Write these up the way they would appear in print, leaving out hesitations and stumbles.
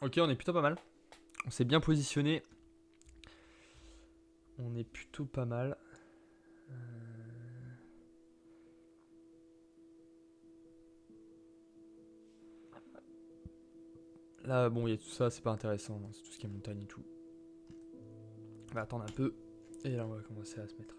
Ok, on est plutôt pas mal. On s'est bien positionné. On est plutôt pas mal. Là, bon, il y a tout ça, c'est pas intéressant. C'est tout ce qui est montagne et tout. On va attendre un peu. Et là, on va commencer à se mettre.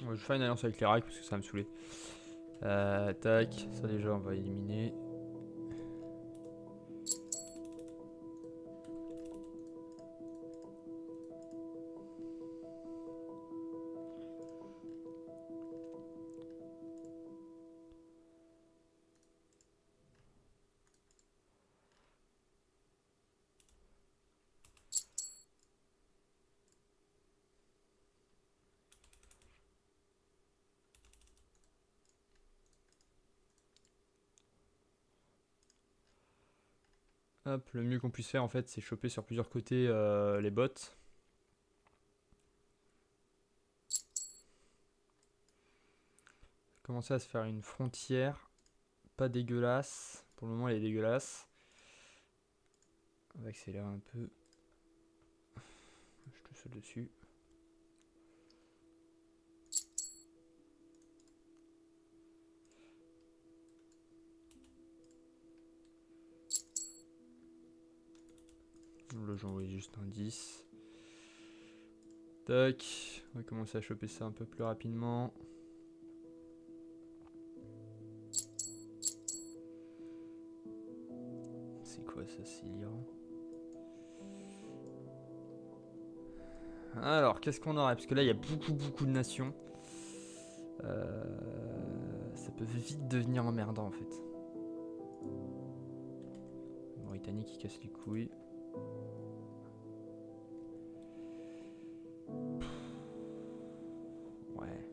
Je vais faire une alliance avec les racks parce que ça va me saouler. Tac, ça déjà, on va éliminer. Hop, le mieux qu'on puisse faire en fait, c'est choper sur plusieurs côtés les bots. Commencer à se faire une frontière. Pas dégueulasse. Pour le moment, elle est dégueulasse. On va accélérer un peu. Je te saute dessus. Là, j'ai envoyé juste un 10. Tac. On va commencer à choper ça un peu plus rapidement. C'est quoi ça, c'est l'Iran? Alors, qu'est-ce qu'on aurait? Parce que là, il y a beaucoup de nations. Ça peut vite devenir emmerdant en fait. Le Britannique qui casse les couilles. Ouais.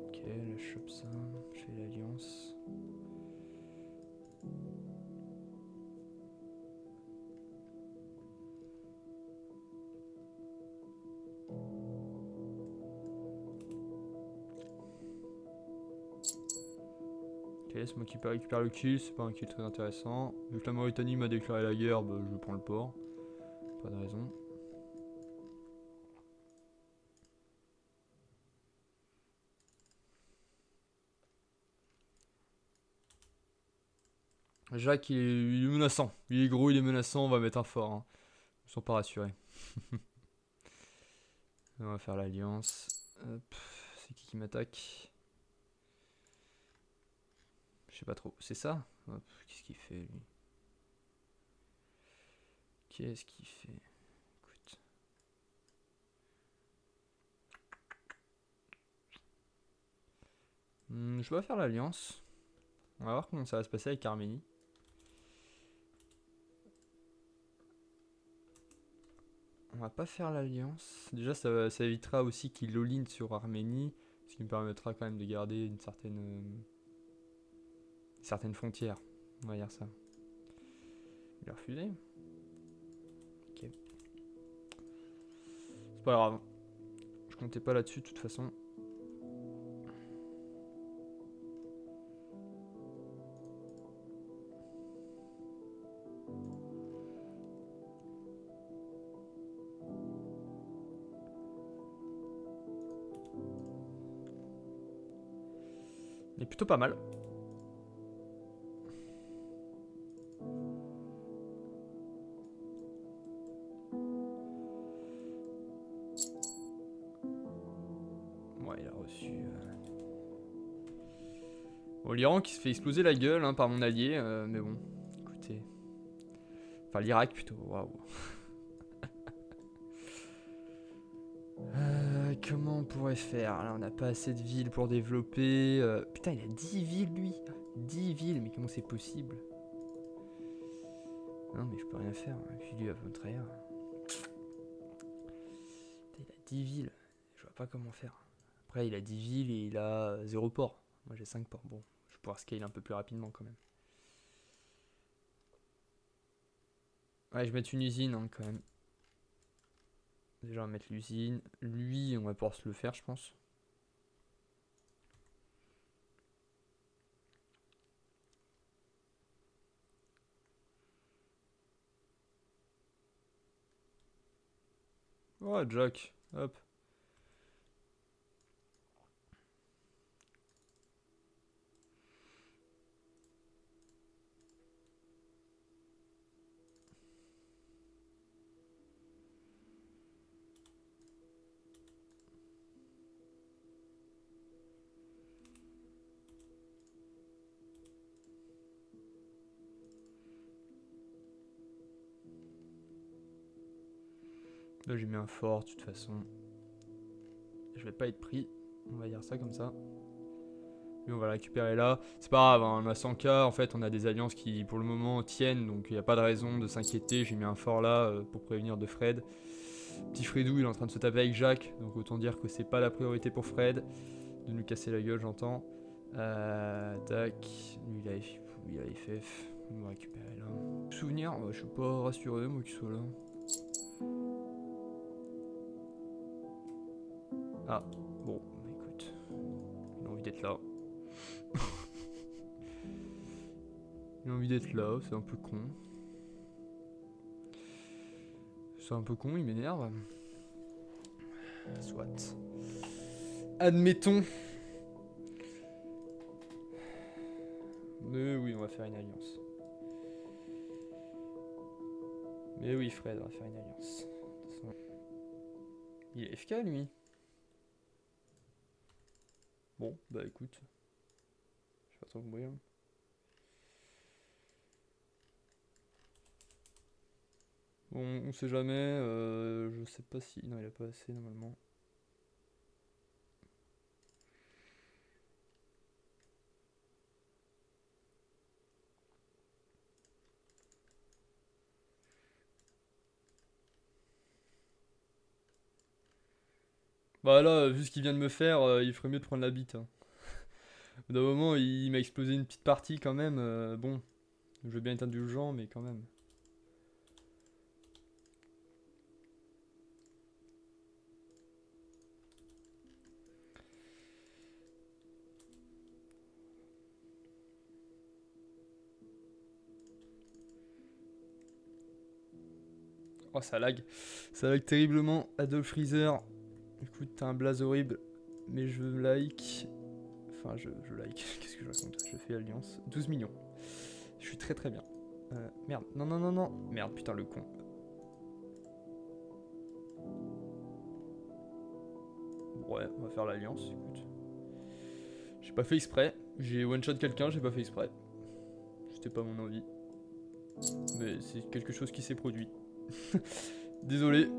Ok, là je chope ça. Je fais l'alliance. Ok, c'est moi qui récupère le kill, c'est pas un kill très intéressant. Vu que la Mauritanie m'a déclaré la guerre, bah, je prends le port. Pas de raison. Jacques, il est menaçant. Il est gros, il est menaçant, on va mettre un fort. Hein. Ils sont pas rassurés. On va faire l'alliance. C'est qui m'attaque? Je sais pas trop. C'est ça? Hop, qu'est-ce qu'il fait lui? Qu'est-ce qu'il fait? Écoute. Je vais faire l'alliance. On va voir comment ça va se passer avec Arménie. On va pas faire l'alliance. Déjà, ça évitera aussi qu'il all-in sur Arménie. Ce qui me permettra quand même de garder une certaine frontière. On va dire ça. Il a refusé. Ok. C'est pas grave. Je comptais pas là-dessus de toute façon. Mais plutôt pas mal. Ouais, il a reçu. Bon, l'Iran qui se fait exploser la gueule hein, par mon allié, mais bon, écoutez. Enfin, l'Irak plutôt, waouh. Comment on pourrait faire? Là, on n'a pas assez de villes pour développer. Putain, il a 10 villes, lui. 10 villes, mais comment c'est possible? Non, mais je peux rien faire. Et puis lui, à votre air. Il a 10 villes. Je vois pas comment faire. Après, il a 10 villes et il a 0 port. Moi, j'ai 5 ports. Bon, je vais pouvoir scale un peu plus rapidement quand même. Ouais, je vais mettre une usine hein, quand même. Déjà, on va mettre l'usine. Lui, on va pouvoir se le faire, je pense. Oh, Jack. Hop. Là, j'ai mis un fort, de toute façon. Je vais pas être pris. On va dire ça comme ça. Lui, on va le récupérer là. C'est pas grave, hein, on a 100k. En fait, on a des alliances qui, pour le moment, tiennent. Donc, il n'y a pas de raison de s'inquiéter. J'ai mis un fort là pour prévenir de Fred. Petit Fredou, il est en train de se taper avec Jacques. Donc, autant dire que c'est pas la priorité pour Fred. De nous casser la gueule, j'entends. Tac. Lui, il a FF. On va récupérer là. Souvenir, je suis pas rassuré, moi, qu'il soit là. Ah, bon, écoute. Il a envie d'être là. Il a envie d'être là, c'est un peu con. C'est un peu con, il m'énerve. Soit. Admettons. Mais oui, on va faire une alliance. Mais oui, Fred, on va faire une alliance. De toute façon, il est FK, lui. Bon, bah écoute. Je sais pas trop mourir. Bon, on sait jamais. Je sais pas si. Non, il a pas assez normalement. Bah là, vu ce qu'il vient de me faire, il ferait mieux de prendre la bite. Hein. D'un moment, il m'a explosé une petite partie quand même. Bon, je veux bien être indulgent, mais quand même. Oh, ça lag. Ça lag terriblement. Adolf Freezer. Écoute, t'as un blaze horrible. Mais je like. Enfin, je like. Qu'est-ce que je raconte? Je fais alliance. 12 millions. Je suis très très bien. Merde. Non, non, non, non. Merde, putain, le con. Ouais, on va faire l'alliance, écoute. J'ai pas fait exprès. J'ai one-shot quelqu'un, j'ai pas fait exprès. C'était pas mon envie. Mais c'est quelque chose qui s'est produit. Désolé.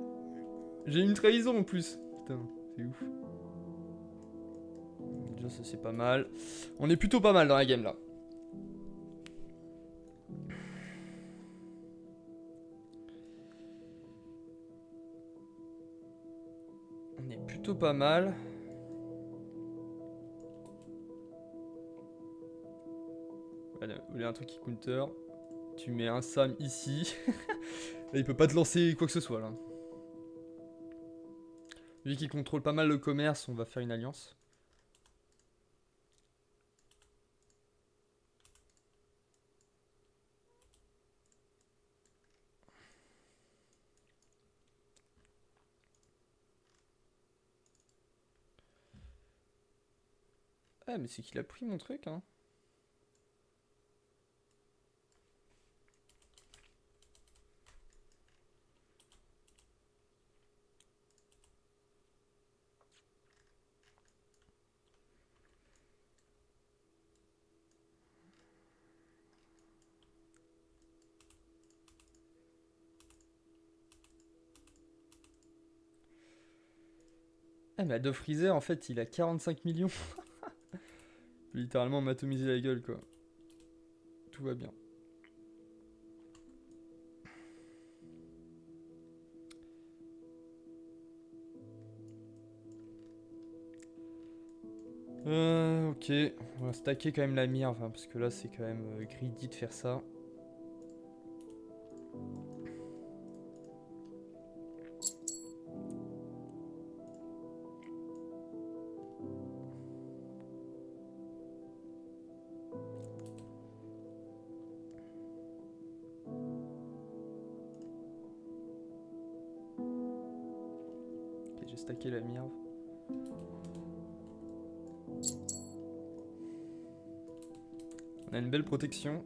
J'ai une trahison en plus. Putain, c'est ouf. Déjà, ça c'est pas mal. On est plutôt pas mal dans la game là. On est plutôt pas mal. Allez, vous voulez un truc qui counter? Tu mets un Sam ici. Là, il peut pas te lancer quoi que ce soit là. Vu qu'il contrôle pas mal le commerce, on va faire une alliance. Ah, mais c'est qu'il a pris mon truc, hein. Ah mais Adolf Freezer en fait il a 45 millions. Littéralement m'atomiser la gueule quoi. Tout va bien. Ok, on va stacker quand même la mire, enfin, parce que là c'est quand même greedy de faire ça. Ok, j'ai stacké la mire. On a une belle protection.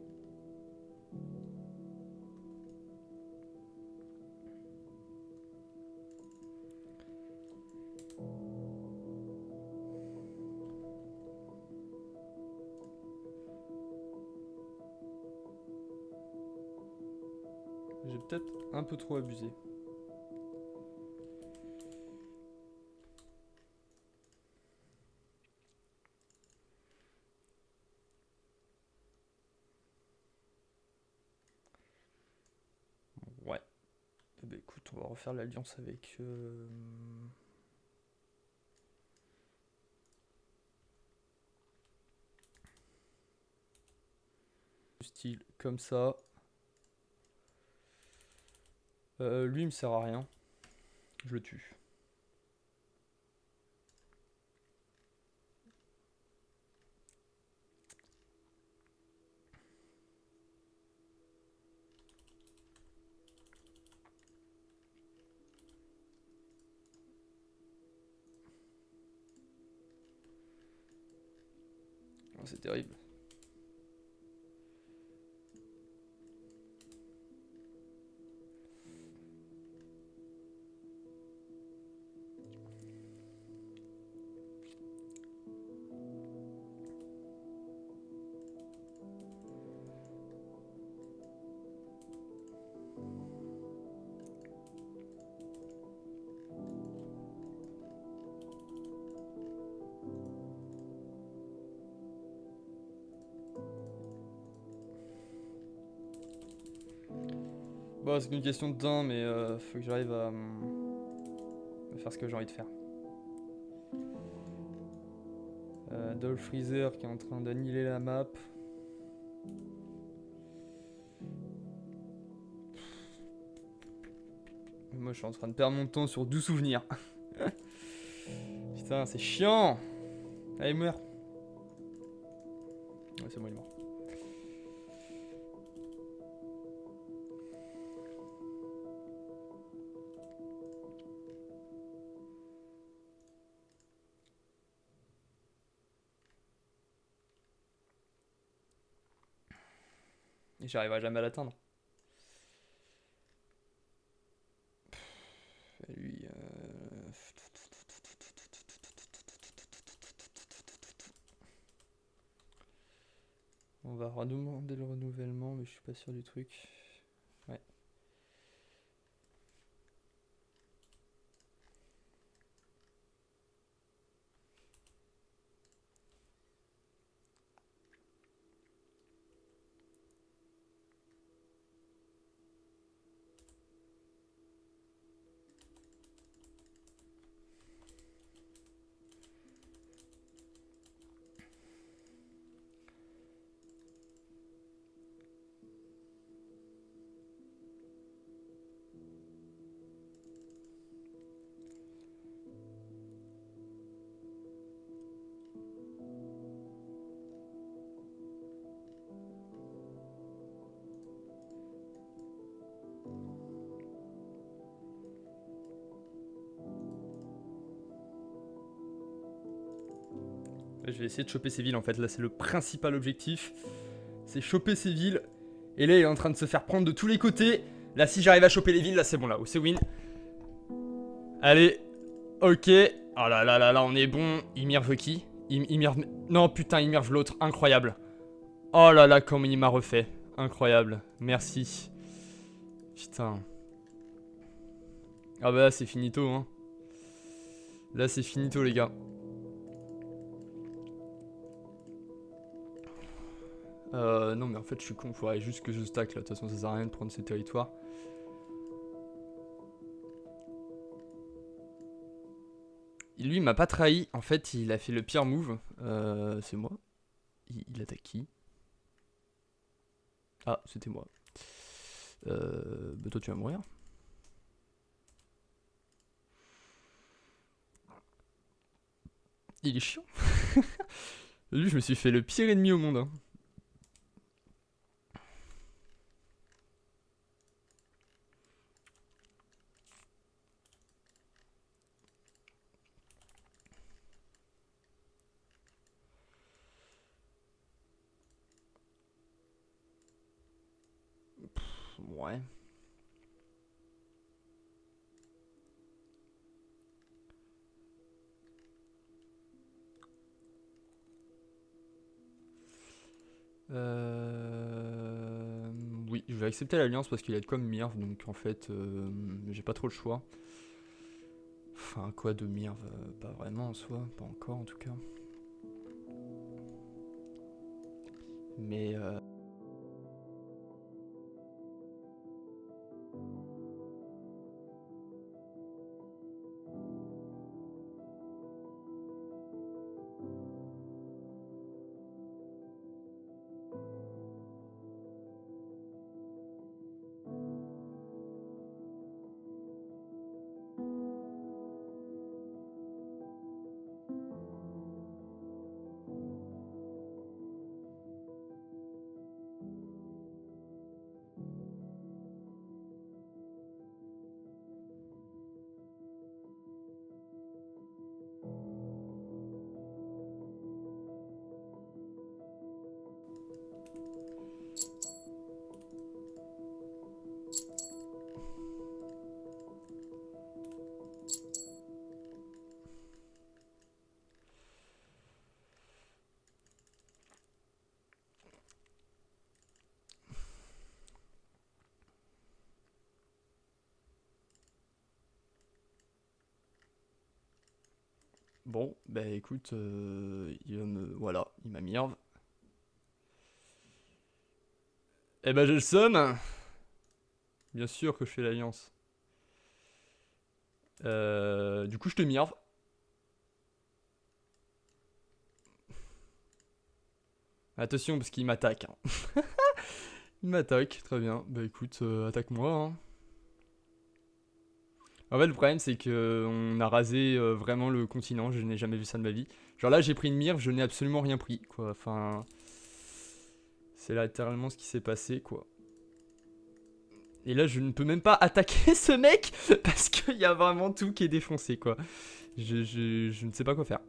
J'ai peut-être un peu trop abusé. Ouais. Eh ben écoute, on va refaire l'alliance avec... style comme ça. Lui il me sert à rien. Je le tue. Oh, c'est terrible. Bon, c'est une question de temps, mais faut que j'arrive à faire ce que j'ai envie de faire. Dolph Freezer qui est en train d'annihiler la map. Moi je suis en train de perdre mon temps sur 12 souvenirs. Putain, c'est chiant. Allez, meurs. Ouais, c'est bon, il est mort. Et j'arriverai jamais à l'atteindre. Lui, on va redemander le renouvellement, mais je suis pas sûr du truc. Ouais. Je vais essayer de choper ces villes en fait, là c'est le principal objectif. C'est choper ces villes. Et là il est en train de se faire prendre de tous les côtés. Là si j'arrive à choper les villes, là c'est bon là, c'est win. Allez, ok. Oh là là là là, on est bon. Ymir veut qui? Ymir... Non putain, Ymir veut l'autre, incroyable. Oh là là, comme il m'a refait. Incroyable, merci. Putain. Ah bah là c'est finito hein. Là, c'est finito, les gars. Non, mais en fait, je suis con. Il faudrait juste que je stack là. De toute façon, ça sert à rien de prendre ces territoires. Lui, il m'a pas trahi. En fait, il a fait le pire move. C'est moi. Il attaque qui? Ah, c'était moi. Bah, toi, tu vas mourir. Il est chiant. Lui, je me suis fait le pire ennemi au monde. Hein. Ouais. Oui, je vais accepter l'alliance parce qu'il a de quoi me mirv, donc en fait, j'ai pas trop le choix. Enfin, quoi de mirv? Pas vraiment en soi, pas encore en tout cas. Mais bon, bah écoute, il va me... Voilà, il m'a mirv. Eh ben j'ai le seum. Bien sûr que je fais l'alliance. Du coup, je te mirv. Attention parce qu'il m'attaque. Hein. Il m'attaque, très bien. Bah écoute, attaque-moi. Hein. En fait, le problème, c'est que on a rasé vraiment le continent. Je n'ai jamais vu ça de ma vie. Genre là, j'ai pris une mire, je n'ai absolument rien pris, quoi. Enfin, c'est littéralement ce qui s'est passé, quoi. Et là, je ne peux même pas attaquer ce mec parce qu'il y a vraiment tout qui est défoncé, quoi. Je ne sais pas quoi faire.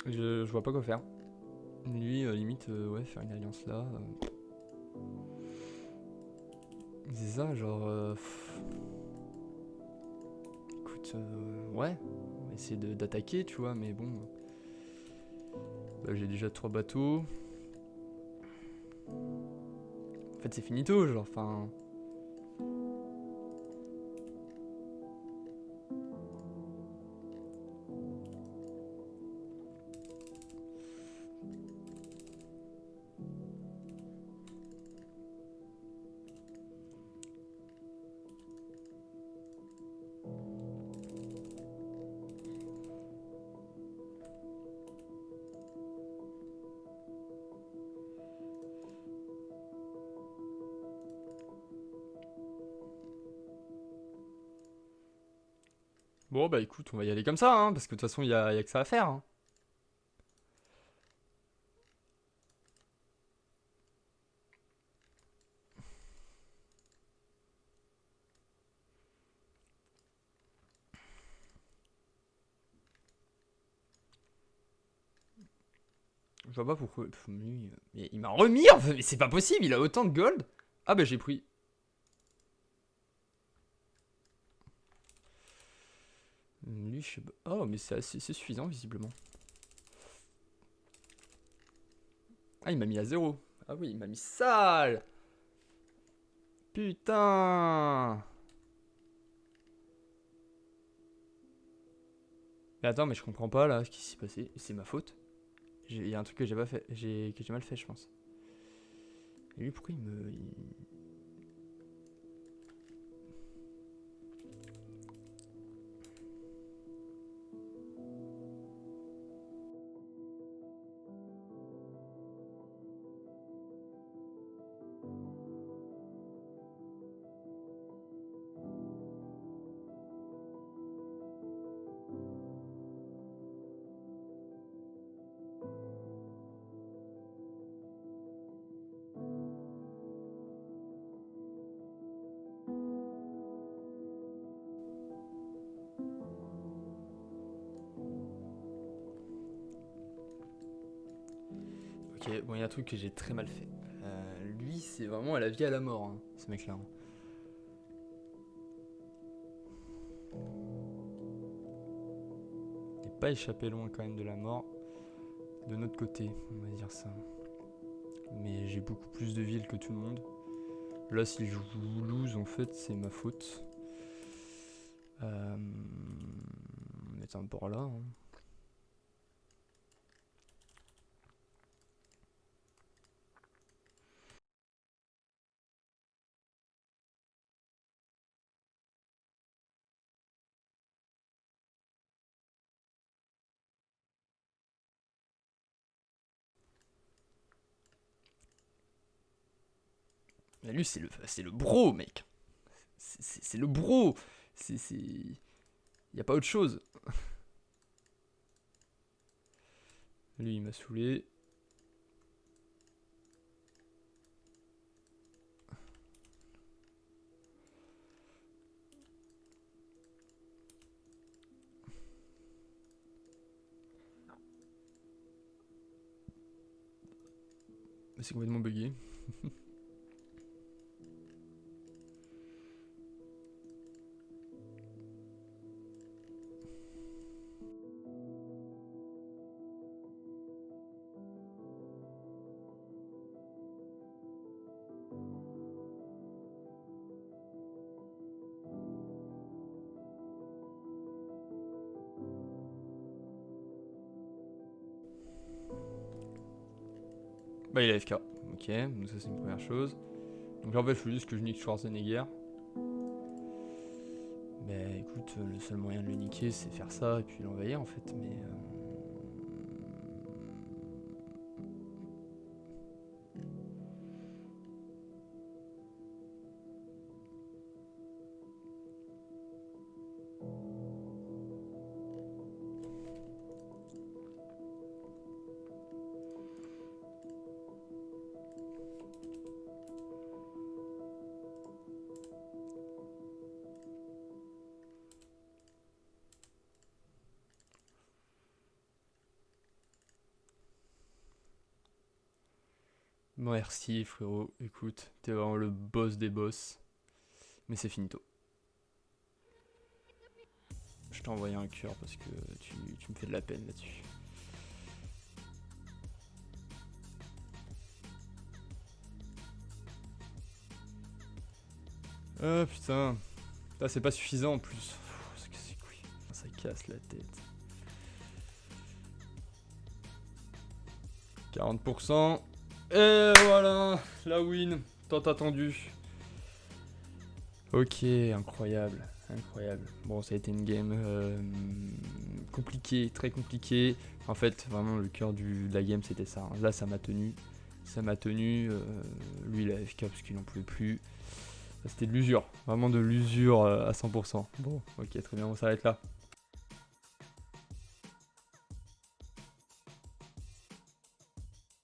Je vois pas quoi faire. Lui, limite, ouais, faire une alliance là. C'est ça, genre. Écoute, ouais, on va essayer d'attaquer, tu vois, mais bon. J'ai déjà 3 bateaux. En fait, c'est finito, genre, enfin. Bon, bah écoute, on va y aller comme ça, hein, parce que de toute façon, y a que ça à faire. Hein. Je vois pas pourquoi. Lui, mais il m'a remis, mais c'est pas possible, il a autant de gold. Ah, bah j'ai pris. Lui, je sais pas. Oh, mais c'est suffisant, visiblement. Ah, il m'a mis à 0. Ah oui, il m'a mis sale. Putain. Mais attends, mais je comprends pas là ce qui s'est passé. C'est ma faute. Il y a un truc que j'ai pas fait. Que j'ai mal fait, je pense. Et lui, pourquoi il me. Ok, bon, il y a un truc que j'ai très mal fait. Lui, c'est vraiment à la vie à la mort, hein, ce mec-là. Hein. Il n'est pas échappé loin quand même de la mort. De notre côté, on va dire ça. Mais j'ai beaucoup plus de villes que tout le monde. Là, si je lose, en fait, c'est ma faute. On est un port là. Hein. Mais lui, c'est le bro, mec. C'est le bro. Il n'y a pas autre chose. Lui, il m'a saoulé. C'est complètement bugué. Bah, il est AFK. Ok, donc ça, c'est une première chose. Donc là, en fait, il faut juste que je nique Schwarzenegger. Mais écoute, le seul moyen de le niquer, c'est faire ça et puis l'envahir, en fait. Mais. Merci, frérot. Écoute, t'es vraiment le boss des boss. Mais c'est finito. Je t'ai envoyé un cœur parce que tu me fais de la peine là-dessus. Ah putain. Là, c'est pas suffisant en plus. C'est couilles. Ça casse la tête. 40%. Et voilà, la win. Tant attendu. Ok, incroyable. Incroyable. Bon, ça a été une game compliquée, très compliquée. En fait, vraiment, le cœur de la game, c'était ça. Là, ça m'a tenu. Ça m'a tenu. Lui, il a FK parce qu'il n'en pouvait plus. C'était de l'usure. Vraiment de l'usure à 100%. Bon, ok, très bien, on s'arrête là.